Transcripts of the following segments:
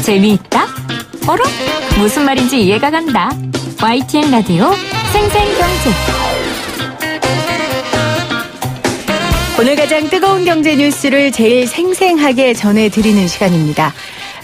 재미있다? 어라? 무슨 말인지 이해가 간다. YTN 라디오 생생경제. 오늘 가장 뜨거운 경제 뉴스를 제일 생생하게 전해드리는 시간입니다.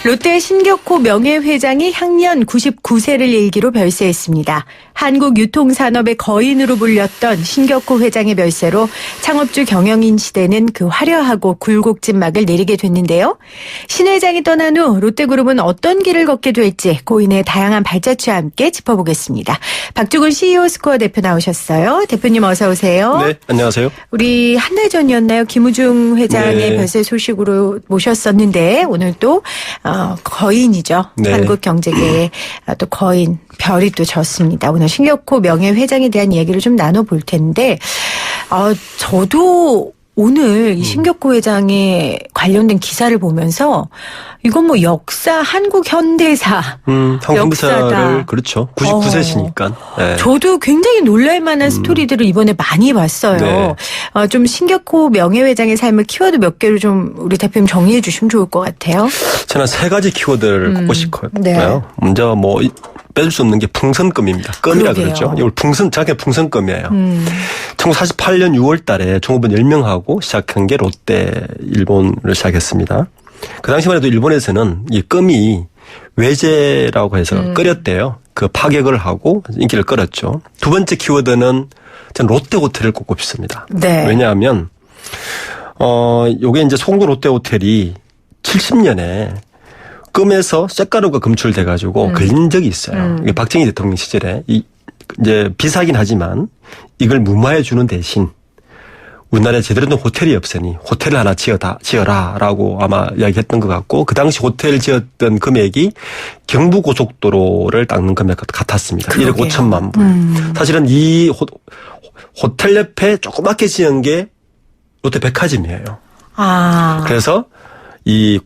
롯데 신격호 명예회장이 향년 99세를 일기로 별세했습니다. 한국 유통산업의 거인으로 불렸던 신격호 회장의 별세로 창업주 경영인 시대는 그 화려하고 굴곡진 막을 내리게 됐는데요. 신 회장이 떠난 후 롯데그룹은 어떤 길을 걷게 될지 고인의 다양한 발자취와 함께 짚어보겠습니다. 박주근 CEO 스코어 대표 나오셨어요. 대표님 어서 오세요. 네, 안녕하세요. 우리 한 달 전이었나요? 김우중 회장의 별세 소식으로 모셨었는데 오늘 또 거인이죠. 네. 한국 경제계의 또 거인 별이 또 졌습니다. 오늘 신격호 명예회장에 대한 얘기를 좀 나눠볼 텐데 저도 오늘 이 신격호 회장에 관련된 기사를 보면서 이건 뭐 역사, 한국 현대사, 한국 역사다. 현대사를 그렇죠. 99세시니까. 네. 저도 굉장히 놀랄만한 스토리들을 이번에 많이 봤어요. 네. 좀 신격호 명예회장의 삶을 키워드 몇 개로 좀 우리 대표님 정리해 주시면 좋을 것 같아요. 저는 세 가지 키워드를 꼽고 싶어요. 네. 먼저 빼줄 수 없는 게 풍선껌입니다. 껌이라 그러게요. 그러죠. 이걸 자기가 풍선껌이에요. 1948년 6월 달에 종업원 10명하고 시작한 게 롯데 일본을 시작했습니다. 그 당시만 해도 일본에서는 이 껌이 외제라고 해서 끓였대요. 그 파격을 하고 인기를 끌었죠. 두 번째 키워드는 저는 롯데 호텔을 꼽고 싶습니다. 네. 왜냐하면 요게 이제 송도 롯데 호텔이 70년에 껌에서 쇳가루가 검출돼 가지고 걸린 적이 있어요. 이게 박정희 대통령 시절에 이제 비싸긴 하지만 이걸 무마해 주는 대신 우리나라에 제대로 된 호텔이 없으니 호텔을 하나 지어라라고 아마 이야기했던 것 같고 그 당시 호텔 지었던 금액이 경부고속도로를 닦는 금액 같았습니다. 그러게요. 1억 5천만 불. 사실은 이 호텔 옆에 조그맣게 지은 게 롯데백화점이에요. 그래서 이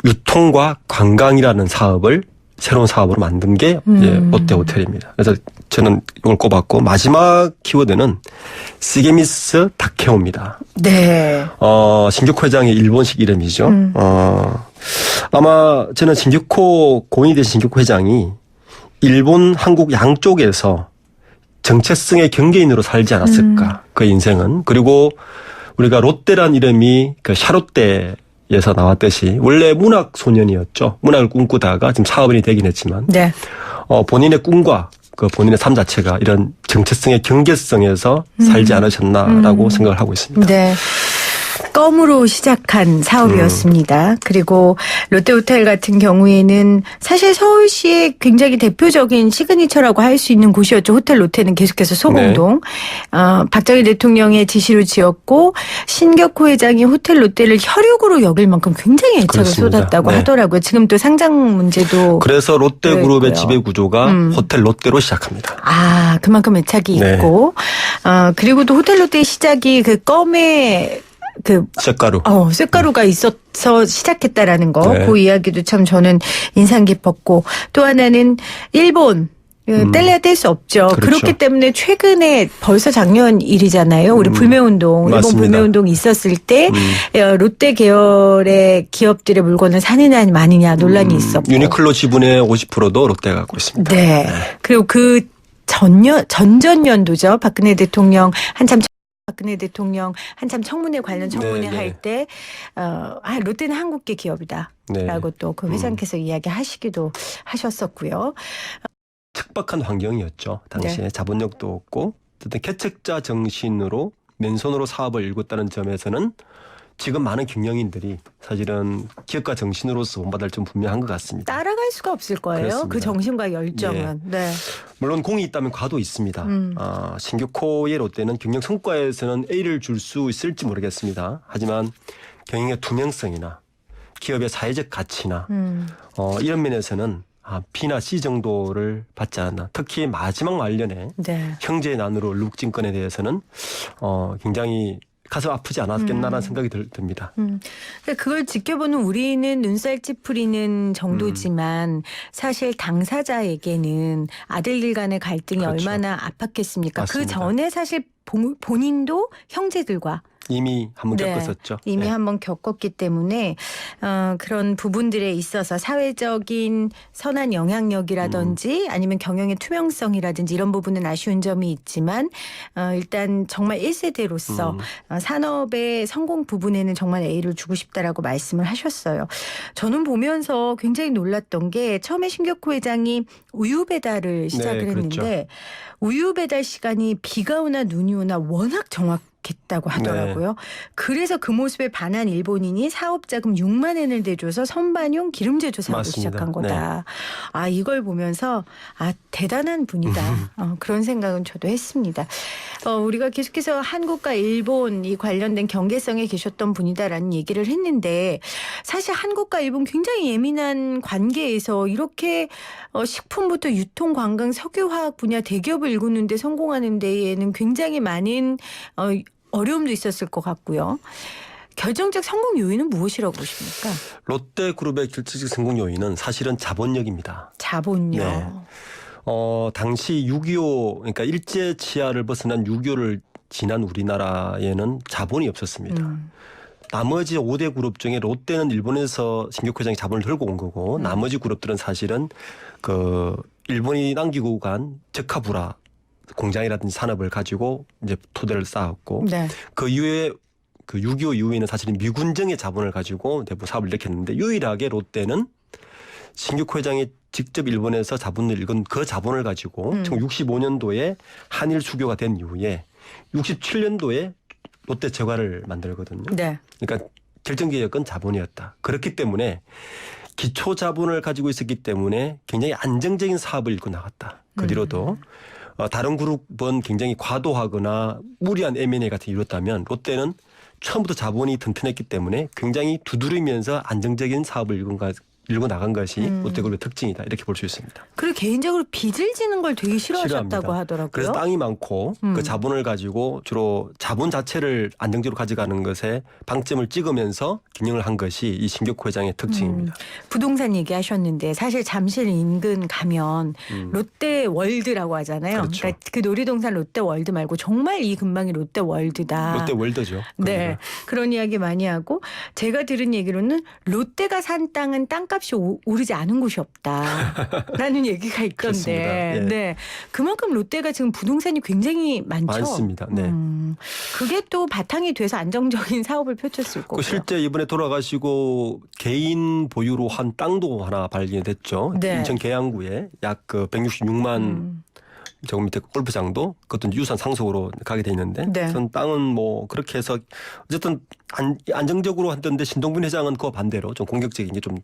유통과 관광이라는 사업을 새로운 사업으로 만든 게 이제 롯데 호텔입니다. 그래서 저는 이걸 꼽았고 마지막 키워드는 시게미스 다케오입니다. 네. 신격호 회장의 일본식 이름이죠. 아마 저는 고인이 된 신격호 회장이 일본, 한국 양쪽에서 정체성의 경계인으로 살지 않았을까. 그 인생은. 그리고 우리가 롯데란 이름이 그 샤롯데 에서 나왔듯이 원래 문학 소년이었죠. 문학을 꿈꾸다가 지금 사업인이 되긴 했지만 네. 본인의 꿈과 그 본인의 삶 자체가 이런 정체성의 경계성에서 살지 않으셨나라고 생각을 하고 있습니다. 네. 껌으로 시작한 사업이었습니다. 그리고 롯데호텔 같은 경우에는 사실 서울시의 굉장히 대표적인 시그니처라고 할 수 있는 곳이었죠. 호텔 롯데는 계속해서 소공동. 박정희 대통령의 지시로 지었고 신격호 회장이 호텔 롯데를 혈육으로 여길 만큼 굉장히 애착을 그렇습니다. 쏟았다고 네. 하더라고요. 지금 또 상장 문제도. 그래서 롯데그룹의 있고요. 지배 구조가 호텔 롯데로 시작합니다. 그만큼 애착이 네. 있고. 그리고 또 호텔 롯데의 시작이 그 껌의 쇳가루. 쇳가루가 있어서 시작했다라는 거. 네. 그 이야기도 참 저는 인상 깊었고. 또 하나는 일본. 뗄래야 뗄 수 없죠. 그렇죠. 그렇기 때문에 최근에 벌써 작년 일이잖아요. 우리 불매운동, 일본 맞습니다. 불매운동이 있었을 때 롯데 계열의 기업들의 물건을 사느냐 마느냐 논란이 있었고. 유니클로 지분의 50%도 롯데가 갖고 있습니다. 네. 그리고 그 전전년도죠. 박근혜 대통령 한참 청문회 관련 청문회 네, 네. 할 때 롯데는 한국계 기업이다. 네. 라고 또 그 회장께서 이야기하시기도 하셨었고요. 척박한 환경이었죠. 당시에 네. 자본력도 없고 어쨌든 개척자 정신으로 맨손으로 사업을 일궜다는 점에서는 지금 많은 경영인들이 사실은 기업가 정신으로서 본받을 점 분명한 것 같습니다. 따라갈 수가 없을 거예요. 그렇습니다. 그 정신과 열정은. 네. 물론 공이 있다면 과도 있습니다. 신격호의 롯데는 경영 성과에서는 A를 줄 수 있을지 모르겠습니다. 하지만 경영의 투명성이나 기업의 사회적 가치나 이런 면에서는 B나 C 정도를 받지 않았나. 특히 마지막 말년에 네. 형제의 난으로 룩진건에 대해서는 굉장히 가슴 아프지 않았겠나라는 생각이 듭니다. 그걸 지켜보는 우리는 눈살 찌푸리는 정도지만 사실 당사자에게는 아들들 간의 갈등이 그렇죠. 얼마나 아팠겠습니까? 맞습니다. 그 전에 사실 본인도 형제들과 이미 한번 겪었었죠. 이미 네. 한번 겪었기 때문에 그런 부분들에 있어서 사회적인 선한 영향력이라든지 아니면 경영의 투명성이라든지 이런 부분은 아쉬운 점이 있지만 일단 정말 1세대로서 산업의 성공 부분에는 정말 A를 주고 싶다라고 말씀을 하셨어요. 저는 보면서 굉장히 놀랐던 게 처음에 신격호 회장이 우유 배달을 시작을 네, 그렇죠. 했는데 우유 배달 시간이 비가 오나 눈이 오나 워낙 정확했다고 하더라고요. 그래서 그 모습에 반한 일본인이 사업자금 6만 엔을 대줘서 선반용 기름 제조 사업을 맞습니다. 시작한 거다. 아, 이걸 보면서 대단한 분이다. 그런 생각은 저도 했습니다. 우리가 계속해서 한국과 일본 이 관련된 경계성에 계셨던 분이다라는 얘기를 했는데 사실 한국과 일본 굉장히 예민한 관계에서 이렇게 식품부터 유통, 관광, 석유화학 분야 대기업을 일구는 데 성공하는 데에는 굉장히 많은 어려움도 있었을 것 같고요. 결정적 성공 요인은 무엇이라고 보십니까? 롯데그룹의 결정적 성공 요인은 사실은 자본력입니다. 자본력. 네. 당시 6.25 그러니까 일제 치하를 벗어난 6.25를 지난 우리나라에는 자본이 없었습니다. 나머지 5대 그룹 중에 롯데는 일본에서 신격호 회장이 자본을 들고 온 거고 나머지 그룹들은 사실은 그 일본이 남기고 간 적하부라 공장이라든지 산업을 가지고 이제 토대를 쌓았고 네. 그 이후에 그 6.25 이후에는 사실은 미군정의 자본을 가지고 대부분 사업을 일으켰는데 유일하게 롯데는 신격호 회장이 직접 일본에서 자본을 읽은 그 자본을 가지고 1965년도에 한일 수교가 된 이후에 67년도에 롯데 제과를 만들거든요. 네. 그러니까 결정적인 자본이었다. 그렇기 때문에 기초 자본을 가지고 있었기 때문에 굉장히 안정적인 사업을 이끌고 나갔다. 그 뒤로도 다른 그룹은 굉장히 과도하거나 무리한 M&A 같은 게 이뤘다면 롯데는 처음부터 자본이 튼튼했기 때문에 굉장히 두드리면서 안정적인 사업을 일고 나간 것이 롯데그룹의 특징이다. 이렇게 볼 수 있습니다. 그리고 개인적으로 빚을 지는 걸 되게 싫어하셨다고 싫어합니다. 하더라고요. 그래서 땅이 많고 그 자본을 가지고 주로 자본 자체를 안정적으로 가져가는 것에 방점을 찍으면서 경영을 한 것이 이 신격호 회장의 특징입니다. 부동산 얘기하셨는데 사실 잠실 인근 가면 롯데월드라고 하잖아요. 그렇죠. 그러니까 그 놀이동산 롯데월드 말고 정말 이 근방이 롯데월드다. 롯데월드죠. 네. 그런 이야기 많이 하고 제가 들은 얘기로는 롯데가 산 땅은 땅값이 오르지 않은 곳이 없다라는 얘기가 있던데. 그렇습니다. 예. 네. 그만큼 롯데가 지금 부동산이 굉장히 많죠. 많습니다. 네. 그게 또 바탕이 돼서 안정적인 사업을 펼쳤을 거고요. 실제 이번에 돌아가시고 개인 보유로 한 땅도 하나 발견됐죠. 네. 인천 계양구에 약 그 166만 저거 밑에 골프장도 그것도 유산 상속으로 가게 돼 있는데 네. 전 땅은 뭐 그렇게 해서 어쨌든 안정적으로 했던데 신동빈 회장은 그와 반대로 좀 공격적인 게 좀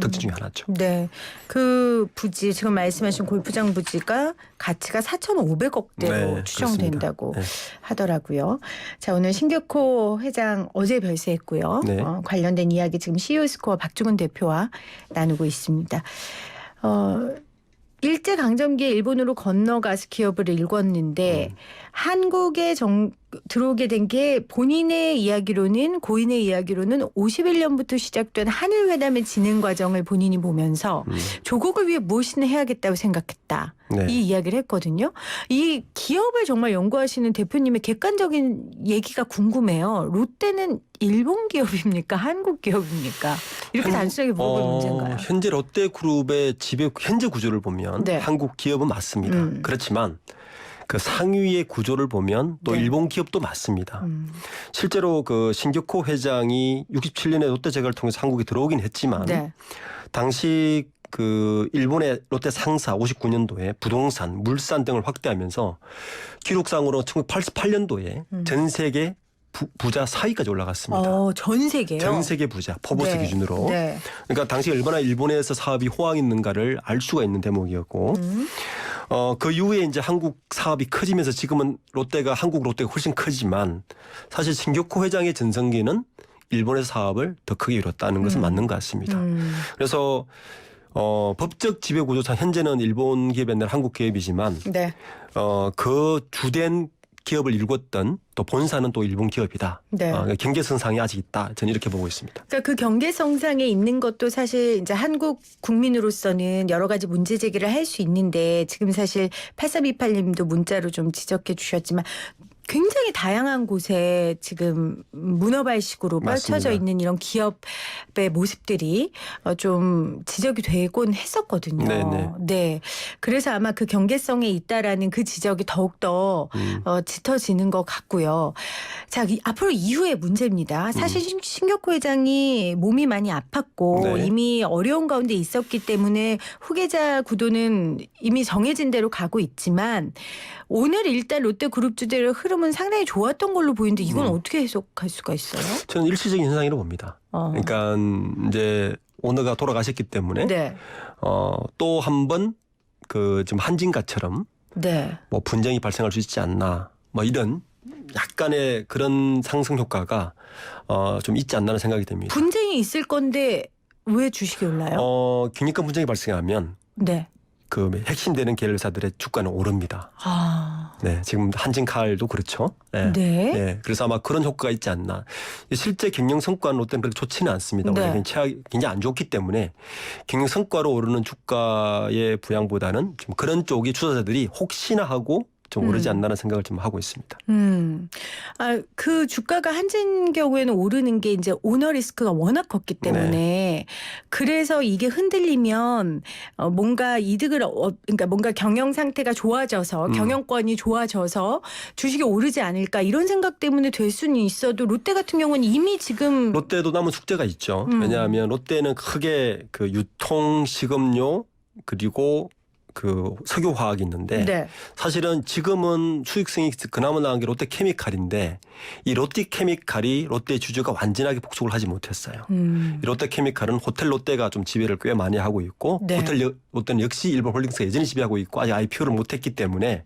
특징 중에 하나죠. 네. 그 부지 지금 말씀하신 골프장 부지가 가치가 4,500억대로 네, 추정된다고 그렇습니다. 하더라고요. 자, 오늘 신격호 회장 어제 별세했고요. 네. 관련된 이야기 지금 CEO 스코어 박주근 대표와 나누고 있습니다. 일제강점기에 일본으로 건너가서 기업을 일궜는데 한국에 들어오게 된 게 본인의 이야기로는 고인의 이야기로는 51년부터 시작된 한일회담의 진행 과정을 본인이 보면서 조국을 위해 무엇이나 해야겠다고 생각했다. 네. 이 이야기를 했거든요. 이 기업을 정말 연구하시는 대표님의 객관적인 얘기가 궁금해요. 롯데는 일본 기업입니까? 한국 기업입니까? 이렇게 단순하게 물어볼 문제인가요? 현재 롯데그룹의 지배 현재 구조를 보면 네. 한국 기업은 맞습니다. 그렇지만 그 상위의 구조를 보면 또 네. 일본 기업도 맞습니다. 실제로 그 신격호 회장이 67년에 롯데제과를 통해서 한국에 들어오긴 했지만 네. 당시 그 일본의 롯데 상사 59년도에 부동산, 물산 등을 확대하면서 기록상으로 1988년도에 전 세계 부자 4위까지 올라갔습니다. 전 세계요? 전 세계 부자 포브스 네. 기준으로. 네. 그러니까 당시 얼마나 일본에서 사업이 호황했는가를 알 수가 있는 대목이었고 그 이후에 이제 한국 사업이 커지면서 지금은 한국 롯데가 훨씬 크지만 사실 신격호 회장의 전성기는 일본의 사업을 더 크게 이뤘다는 것은 맞는 것 같습니다. 그래서 법적 지배 구조상 현재는 일본 기업이 아니라 한국 기업이지만 네. 그 주된 기업을 일궜던 또 본사는 또 일본 기업이다. 네. 경계선상이 아직 있다. 저는 이렇게 보고 있습니다. 그러니까 그 경계선상에 있는 것도 사실 이제 한국 국민으로서는 여러 가지 문제 제기를 할 수 있는데 지금 사실 8328님도 문자로 좀 지적해 주셨지만 굉장히 다양한 곳에 지금 문어발식으로 펼쳐져 맞습니다. 있는 이런 기업의 모습들이 좀 지적이 되곤 했었거든요. 네네. 네. 그래서 아마 그 경계성에 있다라는 그 지적이 더욱더 짙어지는 것 같고요. 자, 앞으로 이후의 문제입니다. 사실 신격호 회장이 몸이 많이 아팠고 네. 이미 어려운 가운데 있었기 때문에 후계자 구도는 이미 정해진 대로 가고 있지만 오늘 일단 롯데그룹주들의 흐름은 상당히 좋았던 걸로 보이는데 이건 어떻게 해석할 수가 있어요? 저는 일시적인 현상이라고 봅니다. 그러니까 이제 오너가 돌아가셨기 때문에 네. 또 한 번 그 지금 한진가처럼 네. 뭐 분쟁이 발생할 수 있지 않나 뭐 이런 약간의 그런 상승 효과가 좀 있지 않나는 생각이 됩니다. 분쟁이 있을 건데 왜 주식이 올라요? 경영권 분쟁이 발생하면 네. 그 핵심되는 계열사들의 주가는 오릅니다. 네, 지금 한진칼도 그렇죠. 네. 네. 네, 그래서 아마 그런 효과가 있지 않나. 실제 경영 성과는 롯데는 그렇게 좋지는 않습니다. 네. 원래 굉장히 안 좋기 때문에 경영 성과로 오르는 주가의 부양보다는 좀 그런 쪽이 투자자들이 혹시나 하고 좀 오르지 않나라는 생각을 좀 하고 있습니다. 그 주가가 한진 경우에는 오르는 게 이제 오너 리스크가 워낙 컸기 때문에 그래서 이게 흔들리면 뭔가 이득을 그러니까 뭔가 경영 상태가 좋아져서 경영권이 좋아져서 주식이 오르지 않을까 이런 생각 때문에 될 수는 있어도 롯데 같은 경우는 이미 지금 롯데도 남은 숙제가 있죠. 왜냐하면 롯데는 크게 그 유통 식음료 그리고 그 석유화학이 있는데 네. 사실은 지금은 수익성이 그나마 나은 게 롯데케미칼인데 이 롯데케미칼이 롯데 주주가 완전하게 복속을 하지 못했어요. 이 롯데케미칼은 호텔 롯데가 좀 지배를 꽤 많이 하고 있고 네. 호텔 롯데는 역시 일본 홀딩스가 여전히 지배하고 있고 아직 IPO를 못했기 때문에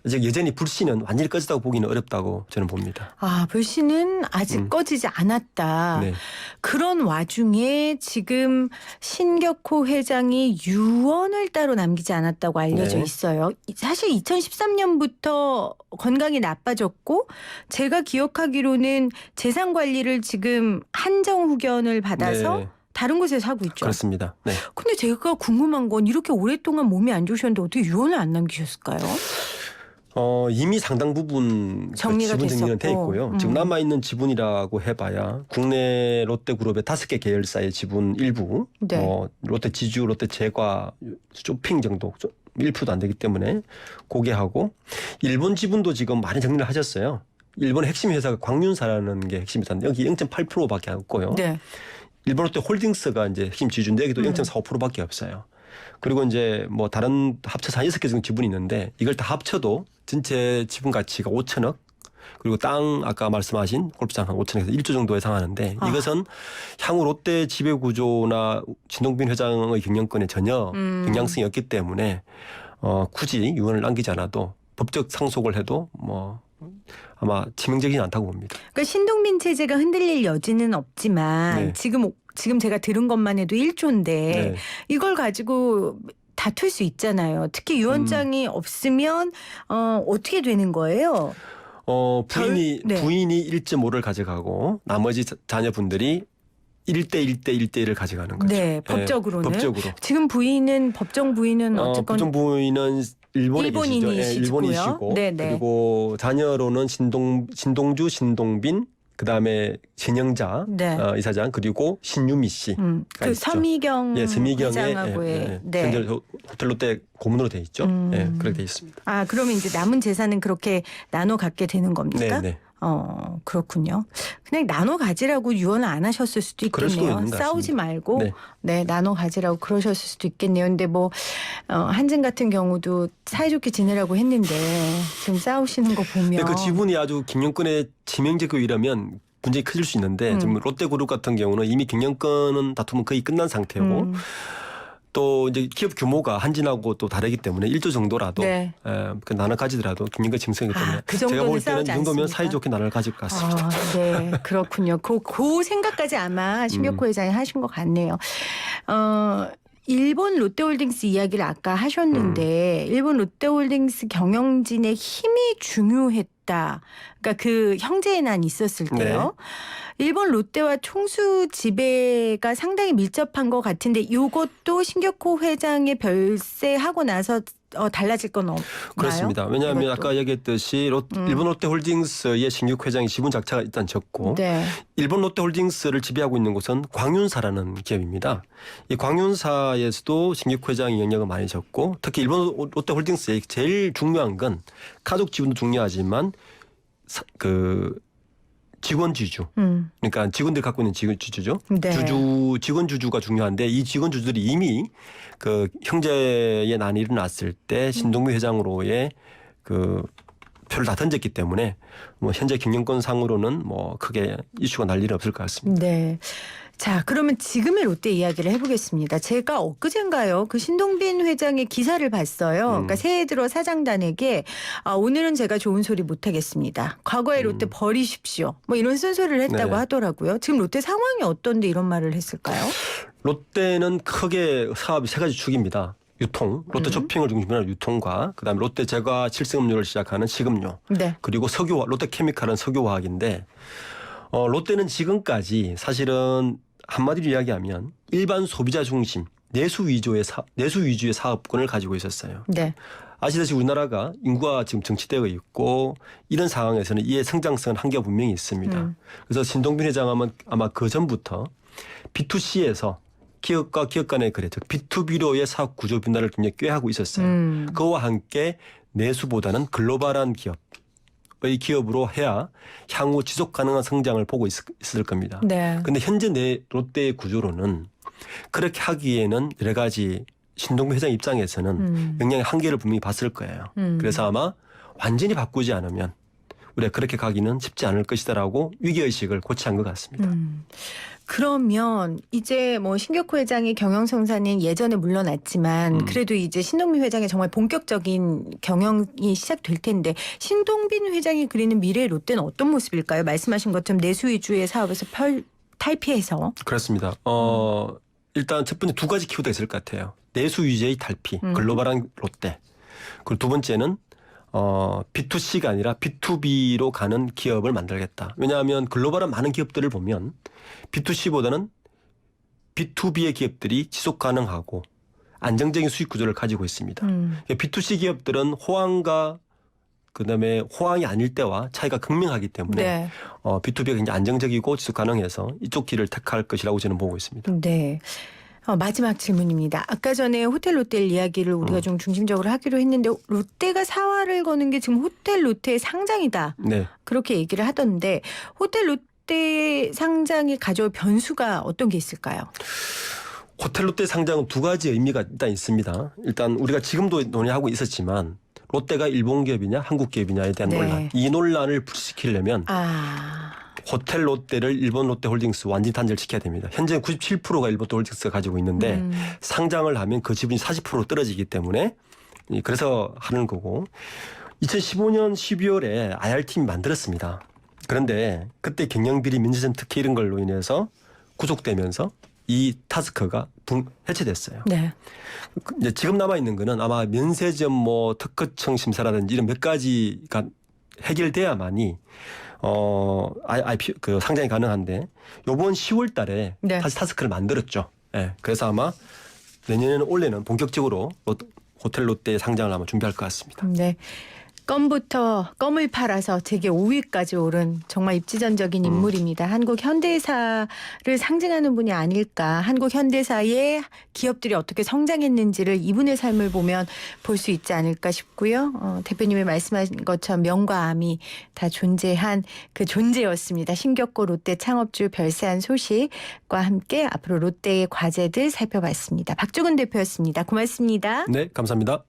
이제 여전히 불씨는 완전히 꺼졌다고 보기는 어렵다고 저는 봅니다. 불씨는 아직 꺼지지 않았다. 네. 그런 와중에 지금 신격호 회장이 유언을 따로 남기지 않았다고 알려져 네. 있어요. 사실 2013년부터 건강이 나빠졌고 제가 기억하기로는 재산 관리를 지금 한정후견을 받아서 네. 다른 곳에서 하고 있죠. 그렇습니다. 네. 근데 제가 궁금한 건 이렇게 오랫동안 몸이 안 좋으셨는데 어떻게 유언을 안 남기셨을까요? 이미 상당 부분 그 정리가 지분 정리는 돼 됐었고. 있고요. 지금 남아있는 지분이라고 해봐야 국내 롯데그룹의 5개 계열사의 지분 일부, 네. 롯데 지주, 롯데 제과, 쇼핑 정도, 1%도 안 되기 때문에 고개하고 일본 지분도 지금 많이 정리를 하셨어요. 일본의 핵심 회사가 광윤사라는 게 핵심이다. 여기 0.8%밖에 없고요. 네. 일본 롯데 홀딩스가 이제 핵심 지주인데 여기도 0.45%밖에 없어요. 그리고 이제 뭐 다른 합쳐서 한 6개 정도 지분이 있는데 이걸 다 합쳐도 전체 지분 가치가 5천억 그리고 땅 아까 말씀하신 골프장 한 5천억에서 1조 정도 예상하는데 이것은 향후 롯데 지배 구조나 진동빈 회장의 경영권에 전혀 영향성이 없기 때문에 굳이 유언을 남기지 않아도 법적 상속을 해도 뭐 아마 치명적이지 않다고 봅니다. 그러니까 신동빈 체제가 흔들릴 여지는 없지만 네. 지금 제가 들은 것만 해도 1조인데 네. 이걸 가지고 다툴 수 있잖아요. 특히 유언장이 없으면 어떻게 되는 거예요? 부인이 네. 1.5를 가져가고 나머지 자녀분들이 1대1을 가져가는 거죠. 네, 법적으로는. 법적으로. 지금 법정 부인은 어쨌건 법정 부인은 일본에 일본인이시고요. 계시죠. 일본이시고 네네. 그리고 자녀로는 신동주, 신동빈 그다음에 진영자 네. 이사장 그리고 신유미 씨. 그 서미경 서미경의 회장하고의 네. 현재 호텔 롯데 고문으로 돼 있죠. 그렇게 돼 있습니다. 그러면 이제 남은 재산은 그렇게 나눠 갖게 되는 겁니까? 네. 그렇군요. 그냥 나눠 가지라고 유언을 안 하셨을 수도 그럴 수도 있겠네요. 있는 것 싸우지 같습니다. 말고 네. 나눠 가지라고 그러셨을 수도 있겠네요. 근데 뭐 한진 같은 경우도 사이좋게 지내라고 했는데 지금 싸우시는 거 보면 근데 그 지분이 아주 경영권에 치명적이고 이러면 문제가 커질 수 있는데 지금 롯데그룹 같은 경우는 이미 경영권은 다툼은 거의 끝난 상태고 또 이제 기업 규모가 한진하고 또 다르기 때문에 1조 정도라도 네. 나눠 가지더라도 경영권 침성이기 때문에 그 정도는 제가 볼 때는 이 싸우지 정도면 않습니까? 사이좋게 나눠 가질 것 같습니다. 네, 그렇군요. 그 생각까지 아마 신격호 회장이 하신 것 같네요. 일본 롯데홀딩스 이야기를 아까 하셨는데 일본 롯데홀딩스 경영진의 힘이 중요했다. 그러니까 그 형제의 난 있었을 때요. 일본 롯데와 총수 지배가 상당히 밀접한 것 같은데 이것도 신격호 회장의 별세하고 나서 달라질 건 없나요? 그렇습니다. 왜냐하면 이것도. 아까 얘기했듯이 일본 롯데홀딩스의 신규 회장이 지분 자체가 일단 적고 네. 일본 롯데홀딩스를 지배하고 있는 곳은 광윤사라는 기업입니다. 이 광윤사에서도 신규 회장의 영향을 많이 졌고 특히 일본 롯데홀딩스의 제일 중요한 건 가족 지분도 중요하지만 그 직원 주주. 그러니까 직원들 갖고 있는 직원 주주죠. 네. 직원 주주가 중요한데 이 직원 주주들이 이미 그 형제의 난이 일어났을 때 신동미 회장으로의 그 표를 다 던졌기 때문에 뭐 현재 경영권 상으로는 뭐 크게 이슈가 날 일은 없을 것 같습니다. 네. 자, 그러면 지금의 롯데 이야기를 해보겠습니다. 제가 엊그젠가요, 그 신동빈 회장의 기사를 봤어요. 그러니까 새해 들어 사장단에게 오늘은 제가 좋은 소리 못하겠습니다. 과거의 롯데 버리십시오. 뭐 이런 쓴소리를 했다고 네. 하더라고요. 지금 롯데 상황이 어떤데 이런 말을 했을까요? 롯데는 크게 사업이 세 가지 축입니다. 유통, 롯데 쇼핑을 중심으로 하는 유통과 그다음에 롯데 제과 칠성음료를 시작하는 식음료, 네. 그리고 석유화, 롯데케미칼은 석유화학인데 롯데는 지금까지 사실은 한마디로 이야기하면 일반 소비자 중심 내수 위주의 사업권을 가지고 있었어요. 네. 아시다시피 우리나라가 인구가 지금 정치되어 있고 이런 상황에서는 이의 성장성은 한계가 분명히 있습니다. 그래서 신동빈 회장은 아마 그 전부터 B2C에서 기업과 기업 간의 거래, 즉 B2B로의 사업 구조 변화를 굉장히 꾀하고 있었어요. 그와 함께 내수보다는 글로벌한 기업의 기업으로 해야 향후 지속 가능한 성장을 보고 있을 겁니다. 그런데 네. 현재 롯데의 구조로는 그렇게 하기에는 여러 가지 신동빈 회장 입장에서는 영향의 한계를 분명히 봤을 거예요. 그래서 아마 완전히 바꾸지 않으면 우리가 그렇게 가기는 쉽지 않을 것이다라고 위기의식을 고취한 것 같습니다. 그러면 이제 뭐 신격호 회장의 경영성사는 예전에 물러났지만 그래도 이제 신동빈 회장의 정말 본격적인 경영이 시작될 텐데 신동빈 회장이 그리는 미래의 롯데는 어떤 모습일까요? 말씀하신 것처럼 내수 위주의 사업에서 탈피해서. 그렇습니다. 일단 첫 번째 두 가지 키워드가 있을 것 같아요. 내수 위주의 탈피, 글로벌한 롯데. 그리고 두 번째는 B2C가 아니라 B2B로 가는 기업을 만들겠다. 왜냐하면 글로벌한 많은 기업들을 보면 B2C보다는 B2B의 기업들이 지속 가능하고 안정적인 수익 구조를 가지고 있습니다. B2C 기업들은 호황과 그다음에 호황이 아닐 때와 차이가 극명하기 때문에 네. B2B가 굉장히 안정적이고 지속 가능해서 이쪽 길을 택할 것이라고 저는 보고 있습니다. 네. 마지막 질문입니다. 아까 전에 호텔 롯데 이야기를 우리가 좀 중심적으로 하기로 했는데 롯데가 사활을 거는 게 지금 호텔 롯데의 상장이다. 네. 그렇게 얘기를 하던데 호텔 롯데 상장이 가져올 변수가 어떤 게 있을까요? 호텔 롯데 상장은 두 가지 의미가 일단 있습니다. 일단 우리가 지금도 논의하고 있었지만 롯데가 일본 기업이냐 한국 기업이냐에 대한 네. 논란. 이 논란을 불식시키려면 호텔 롯데를 일본 롯데홀딩스 완전히 단절을 시켜야 됩니다. 현재 97%가 일본 롯데홀딩스가 가지고 있는데 상장을 하면 그 지분이 40% 떨어지기 때문에 그래서 하는 거고 2015년 12월에 IR팀이 만들었습니다. 그런데 그때 경영비리 민주전 특혜 이런 걸로 인해서 구속되면서 이 타스크가 해체됐어요. 네. 이제 지금 남아 있는 거는 아마 면세점 뭐 특허청 심사라든지 이런 몇 가지가 해결돼야만이 그 상장이 가능한데 요번 10월 달에 네. 다시 타스크를 만들었죠. 네. 그래서 아마 내년에는 올해는 본격적으로 호텔 롯데 상장을 아마 준비할 것 같습니다. 네. 껌을 팔아서 세계 5위까지 오른 정말 입지전적인 인물입니다. 한국 현대사를 상징하는 분이 아닐까. 한국 현대사의 기업들이 어떻게 성장했는지를 이분의 삶을 보면 볼 수 있지 않을까 싶고요. 대표님이 말씀하신 것처럼 명과 암이 다 존재한 그 존재였습니다. 신격호 롯데 창업주 별세한 소식과 함께 앞으로 롯데의 과제들 살펴봤습니다. 박주근 대표였습니다. 고맙습니다. 네, 감사합니다.